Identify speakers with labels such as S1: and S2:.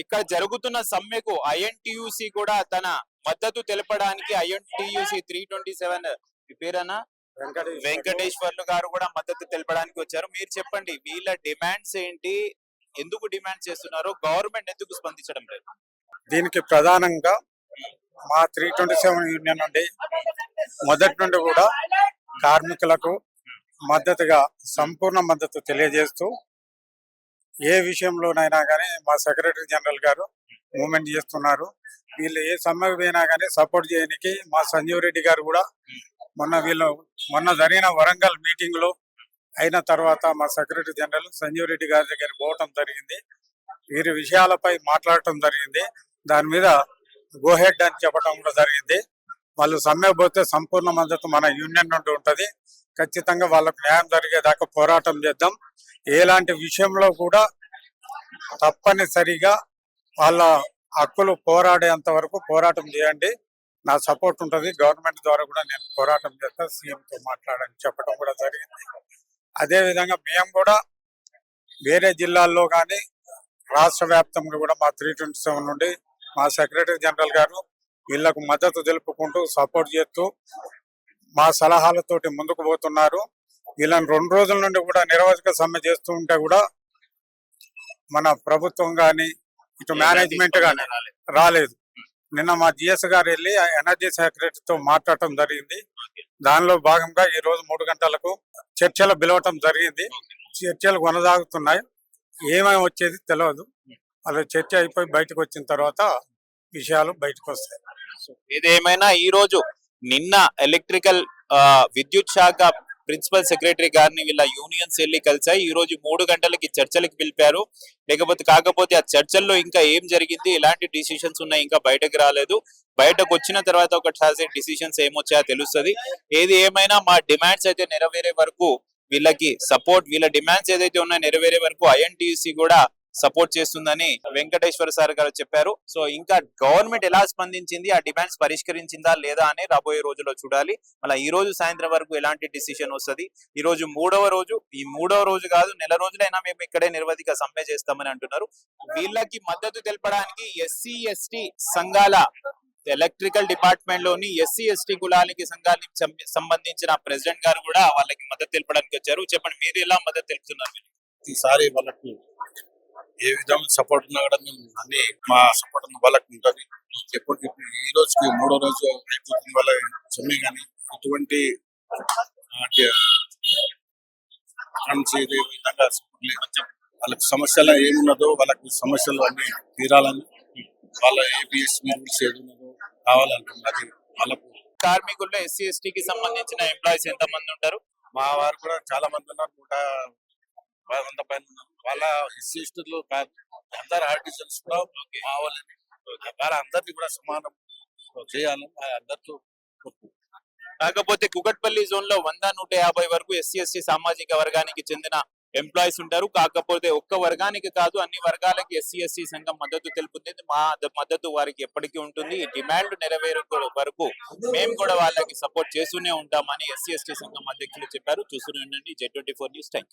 S1: ఇక్కడ జరుగుతున్న సమ్మెకు ఐఎన్టీయూసీ కూడా తన మద్దతు తెలపడానికి ఐఎన్టీయూసీ 327 పేరన వెంకటేశ్వర్లు గారు కూడా మద్దతు తెలపడానికి వచ్చారు. మీరు చెప్పండి, వీళ్ళ డిమాండ్స్ ఏంటి, ఎందుకు డిమాండ్ చేస్తున్నారు, గవర్నమెంట్ ఎందుకు స్పందించడం లేదు?
S2: దీనికి ప్రధానంగా మా 327 యూనియన్ నుండి మొదటి నుండి కూడా కార్మికులకు మద్దతుగా సంపూర్ణ మద్దతు తెలియజేస్తూ ఏ విషయంలోనైనా కానీ మా సెక్రటరీ జనరల్ గారు మూవ్మెంట్ చేస్తున్నారు. వీళ్ళు ఏ సమ్మెకు పోయినా కానీ సపోర్ట్ చేయడానికి మా సంజీవ్ రెడ్డి గారు కూడా మొన్న జరిగిన వరంగల్ మీటింగ్ లో అయిన తర్వాత మా సెక్రటరీ జనరల్ సంజీవ్ రెడ్డి గారి దగ్గర పోవటం జరిగింది. వీరి విషయాలపై మాట్లాడటం జరిగింది. దాని మీద గోహెడ్ అని చెప్పడం కూడా జరిగింది. వాళ్ళు సమ్మె పోతే సంపూర్ణ మద్దతు మన యూనియన్ నుండి ఉంటది. ఖచ్చితంగా వాళ్ళకు న్యాయం జరిగేదాకా పోరాటం చేద్దాం. ఎలాంటి విషయంలో కూడా తప్పనిసరిగా వాళ్ళ హక్కులు పోరాడేంత వరకు పోరాటం చేయండి, నా సపోర్ట్ ఉంటుంది. గవర్నమెంట్ ద్వారా కూడా నేను పోరాటం చేస్తా, సీఎంతో మాట్లాడని చెప్పడం కూడా జరిగింది. అదే విధంగా మేము కూడా వేరే జిల్లాల్లో కానీ రాష్ట్ర వ్యాప్తంగా కూడా మా 327 నుండి మా సెక్రటరీ జనరల్ గారు వీళ్లకు మద్దతు తెలుపుకుంటూ సపోర్ట్ చేస్తూ మా సలహాలతోటి ముందుకు పోతున్నారు. వీళ్ళని 2 రోజుల నుండి కూడా నిరవధిక సమ్మె చేస్తూ ఉంటే కూడా మన ప్రభుత్వం కానీ ఇటు మేనేజ్మెంట్ కానీ రాలేదు. నిన్న మా జిఎస్ గారు వెళ్ళి ఎనర్జీ సెక్రటరీతో మాట్లాడటం జరిగింది. దానిలో భాగంగా ఈ రోజు 3 గంటలకు చర్చలు పిలవటం జరిగింది. చర్చలు కొనసాగుతున్నాయి. ఏమేమి వచ్చేది తెలియదు. అలా చర్చ అయిపోయి బయటకు వచ్చిన తర్వాత విషయాలు బయటకు వస్తాయి.
S1: ఇదేమైనా ఈ రోజు నిన్న ఎలక్ట్రికల్ విద్యుత్ శాఖ ప్రిన్సిపల్ సెక్రటరీ గారిని వీళ్ళ యూనియన్స్ వెళ్ళి కలిసాయి. ఈ రోజు 3 గంటలకి చర్చలకు పిలిపారు. కాకపోతే ఆ చర్చల్లో ఇంకా ఏం జరిగింది, ఎలాంటి డిసిషన్స్ ఉన్నాయి ఇంకా బయటకు రాలేదు. బయటకు వచ్చిన తర్వాత ఒకసారి డిసిషన్స్ ఏమొచ్చాయో తెలుస్తుంది. ఏది ఏమైనా మా డిమాండ్స్ అయితే నెరవేరే వరకు వీళ్ళకి సపోర్ట్, వీళ్ళ డిమాండ్స్ ఏదైతే ఉన్నాయో నెరవేరే వరకు ఐఎన్టీయూసీ కూడా సపోర్ట్ చేస్తుందని వెంకటేశ్వర సార్ గారు చెప్పారు. సో ఇంకా గవర్నమెంట్ ఎలా స్పందించింది, ఆ డిమాండ్స్ పరిష్కరించిందా లేదా అని రాబోయే రోజుల్లో చూడాలి. మళ్ళీ ఈ రోజు సాయంత్రం వరకు ఎలాంటి డిసిషన్ వస్తుంది. ఈ రోజు 3వ రోజు. ఈ 3వ రోజు కాదు, నెల రోజులైనా మేము ఇక్కడే నిరవధిక సమ్మె చేస్తామని అంటున్నారు. వీళ్ళకి మద్దతు తెలపడానికి ఎస్సీ ఎస్టీ సంఘాల ఎలక్ట్రికల్ డిపార్ట్మెంట్ లోని ఎస్సీ ఎస్టీ కులాలకి సంఘానికి సంబంధించిన ప్రెసిడెంట్ గారు కూడా వాళ్ళకి మద్దతు తెలపడానికి వచ్చారు. చెప్పండి, మీరు ఎలా మద్దతు తెలుపుతున్నారు?
S3: ఈసారి వాళ్ళకి ఏ విధంగా సపోర్ట్ ఉన్నా కూడా మేము అన్ని మా సపోర్ట్ వాళ్ళకి ఉంటుంది. ఎప్పుడు ఈ రోజుకి 3వ రోజు అయిపోతుంది వాళ్ళ సమ్మె, కానీ ఎటువంటి విధంగా వాళ్ళకి సమస్యలు ఏమున్నదో వాళ్ళకి సమస్యలు అన్ని తీరాలని, వాళ్ళ ఏపీఎస్ రూల్స్ ఏది ఉన్నదో కావాలంటున్నది. వాళ్ళకు
S1: కార్మికుల్లో ఎస్సీ ఎస్టీకి సంబంధించిన ఎంప్లాయీస్ ఎంత మంది ఉంటారు?
S3: మా వారు కూడా చాలా మంది ఉన్నారు, 100 పైన ఉన్నారు. వాళ్ళ ఎస్సీ ఎస్టీలు కాదు, అందరు ఆర్టిజన్స్ కూడా కావాలని, వాళ్ళ అందరినీ కూడా సమానం చేయాలని అందరితో.
S1: కాకపోతే కుకట్పల్లి జోన్ లో 100-150 వరకు ఎస్సీ ఎస్టీ సామాజిక వర్గానికి చెందిన ఎంప్లాయీస్ ఉంటారు. కాకపోతే ఒక్క వర్గానికి కాదు, అన్ని వర్గాలకి ఎస్సీ ఎస్టీ సంఘం మద్దతు తెలుపుతుంది. మా మద్దతు వారికి ఎప్పటికీ ఉంటుంది. ఈ డిమాండ్ నెరవేరే వరకు మేము కూడా వాళ్ళకి సపోర్ట్ చేస్తూనే ఉంటామని ఎస్సీ ఎస్టీ సంఘం అధ్యక్షులు చెప్పారు. చూస్తూనే ఉండండి Z24 న్యూస్. Thank you.